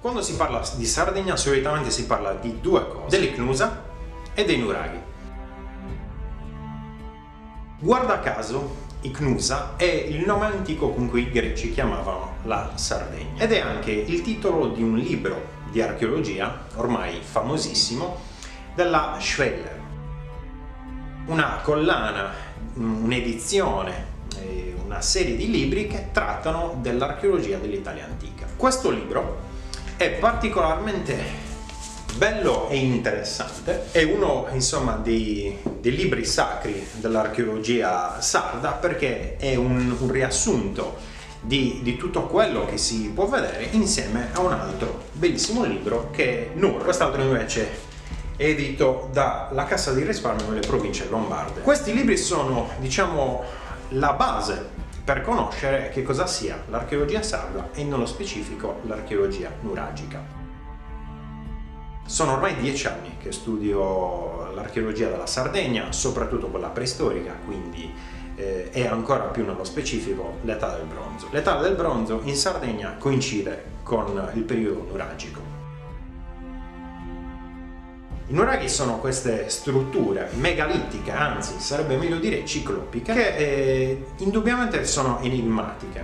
Quando si parla di Sardegna solitamente si parla di due cose, dell'Icnusa e dei nuraghi. Guarda caso, Icnusa è il nome antico con cui i greci chiamavano la Sardegna ed è anche il titolo di un libro di archeologia ormai famosissimo della Schweller, una collana, un'edizione, una serie di libri che trattano dell'archeologia dell'Italia antica. Questo libro è particolarmente bello e interessante, è uno insomma dei libri sacri dell'archeologia sarda, perché è un riassunto di tutto quello che si può vedere insieme a un altro bellissimo libro che è Nur. Quest'altro invece è edito dalla Cassa di Risparmio nelle province lombarde. Questi libri sono, diciamo, la base per conoscere che cosa sia l'archeologia sarda e nello specifico l'archeologia nuragica. Sono ormai 10 anni che studio l'archeologia della Sardegna, soprattutto quella preistorica, quindi e ancora più nello specifico l'età del bronzo. L'età del bronzo in Sardegna coincide con il periodo nuragico. I nuraghi sono queste strutture megalitiche, anzi sarebbe meglio dire ciclopiche, che indubbiamente sono enigmatiche.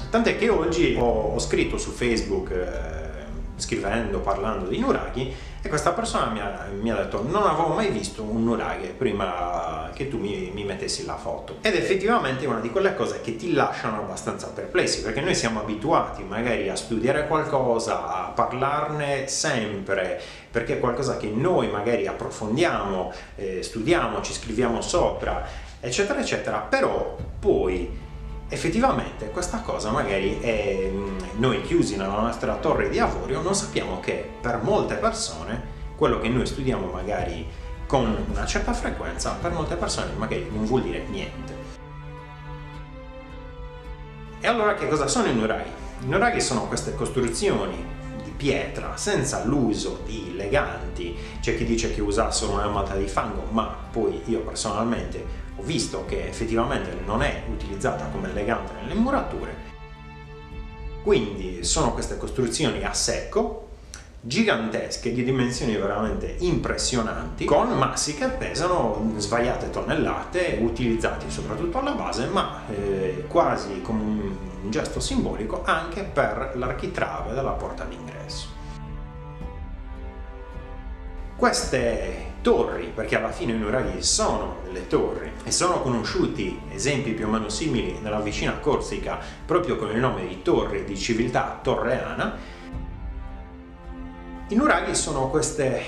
Tant'è che oggi ho scritto su Facebook scrivendo, parlando di nuraghi, e questa persona mi ha detto: non avevo mai visto un nuraghe prima che tu mi mettessi la foto. Ed effettivamente è una di quelle cose che ti lasciano abbastanza perplessi, perché noi siamo abituati magari a studiare qualcosa, a parlarne sempre, perché è qualcosa che noi magari approfondiamo, studiamo, ci scriviamo sopra, eccetera eccetera, però poi effettivamente questa cosa magari è noi chiusi nella nostra torre di avorio non sappiamo che per molte persone quello che noi studiamo magari con una certa frequenza per molte persone magari non vuol dire niente. E allora che cosa sono i nuraghi? I nuraghi sono queste costruzioni di pietra senza l'uso di leganti. C'è chi dice che usassero una matta di fango, ma poi io personalmente ho visto che effettivamente non è utilizzata come legante nelle murature. Quindi sono queste costruzioni a secco, gigantesche, di dimensioni veramente impressionanti, con massi che pesano svariate tonnellate, utilizzati soprattutto alla base, ma quasi come un gesto simbolico anche per l'architrave della porta d'ingresso. Queste torri, perché alla fine i nuraghi sono delle torri e sono conosciuti esempi più o meno simili nella vicina Corsica proprio con il nome di torri di civiltà torreana. I nuraghi sono queste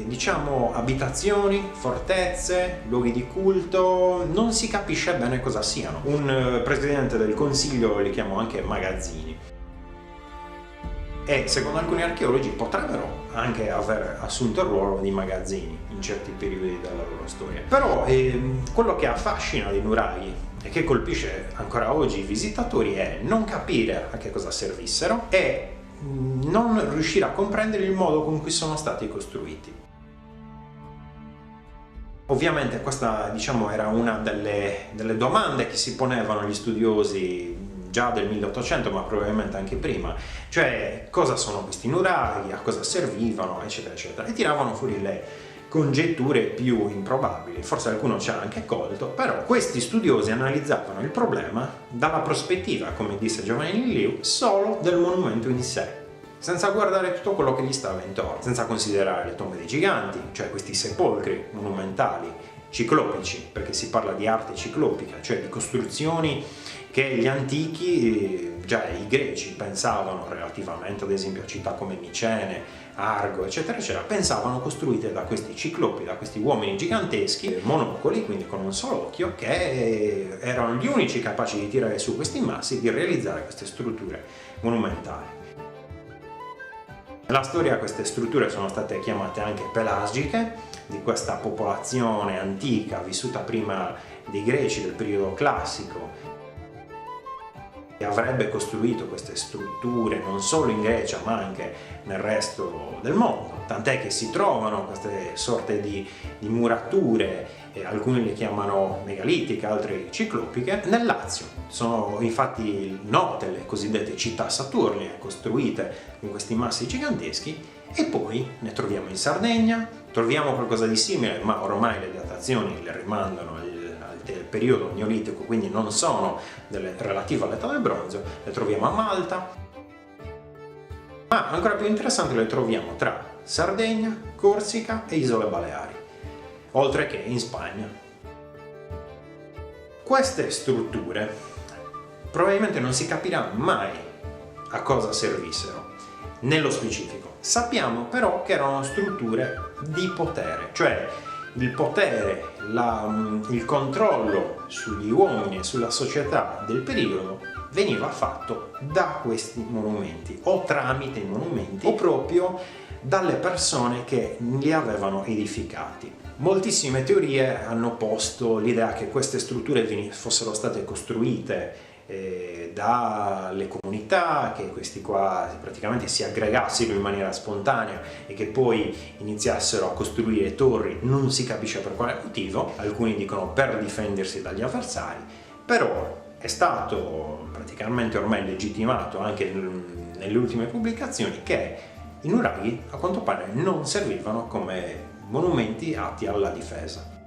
diciamo abitazioni, fortezze, luoghi di culto, non si capisce bene cosa siano. Un presidente del consiglio li chiamò anche magazzini. E secondo alcuni archeologi potrebbero anche aver assunto il ruolo di magazzini in certi periodi della loro storia. Però quello che affascina dei nuraghi e che colpisce ancora oggi i visitatori è non capire a che cosa servissero e non riuscire a comprendere il modo con cui sono stati costruiti. Ovviamente questa, diciamo, era una delle domande che si ponevano gli studiosi già del 1800, ma probabilmente anche prima, cioè cosa sono questi nuraghi, a cosa servivano, eccetera eccetera, e tiravano fuori le congetture più improbabili. Forse qualcuno ci ha anche colto, però questi studiosi analizzavano il problema dalla prospettiva, come disse Giovanni Liu, solo del monumento in sé, senza guardare tutto quello che gli stava intorno, senza considerare le tombe dei giganti, cioè questi sepolcri monumentali ciclopici, perché si parla di arte ciclopica, cioè di costruzioni che gli antichi, già i greci, pensavano relativamente ad esempio a città come Micene, Argo, eccetera eccetera, pensavano costruite da questi ciclopi, da questi uomini giganteschi, monocoli, quindi con un solo occhio, che erano gli unici capaci di tirare su questi massi, di realizzare queste strutture monumentali. Nella storia queste strutture sono state chiamate anche pelasgiche, di questa popolazione antica vissuta prima dei greci del periodo classico, che avrebbe costruito queste strutture non solo in Grecia ma anche nel resto del mondo. tant'è che si trovano queste sorte di murature, alcuni le chiamano megalitiche, altre ciclopiche, nel Lazio. Sono infatti note le cosiddette città saturnine, costruite in questi massi giganteschi, e poi ne troviamo in Sardegna, troviamo qualcosa di simile, ma ormai le datazioni le rimandano al periodo neolitico, quindi non sono relative all'età del bronzo, le troviamo a Malta, ma ancora più interessanti le troviamo tra Sardegna, Corsica e Isole Baleari, oltre che in Spagna. Queste strutture probabilmente non si capirà mai a cosa servissero, nello specifico. Sappiamo però che erano strutture di potere, cioè il potere, il controllo sugli uomini e sulla società del periodo veniva fatto da questi monumenti, o tramite i monumenti, o proprio dalle persone che li avevano edificati. Moltissime teorie hanno posto l'idea che queste strutture fossero state costruite dalle comunità, che questi qua praticamente si aggregassero in maniera spontanea e che poi iniziassero a costruire torri, non si capisce per quale motivo. Alcuni dicono per difendersi dagli avversari, però è stato praticamente ormai legittimato anche nelle ultime pubblicazioni che i nuraghi a quanto pare non servivano come monumenti atti alla difesa.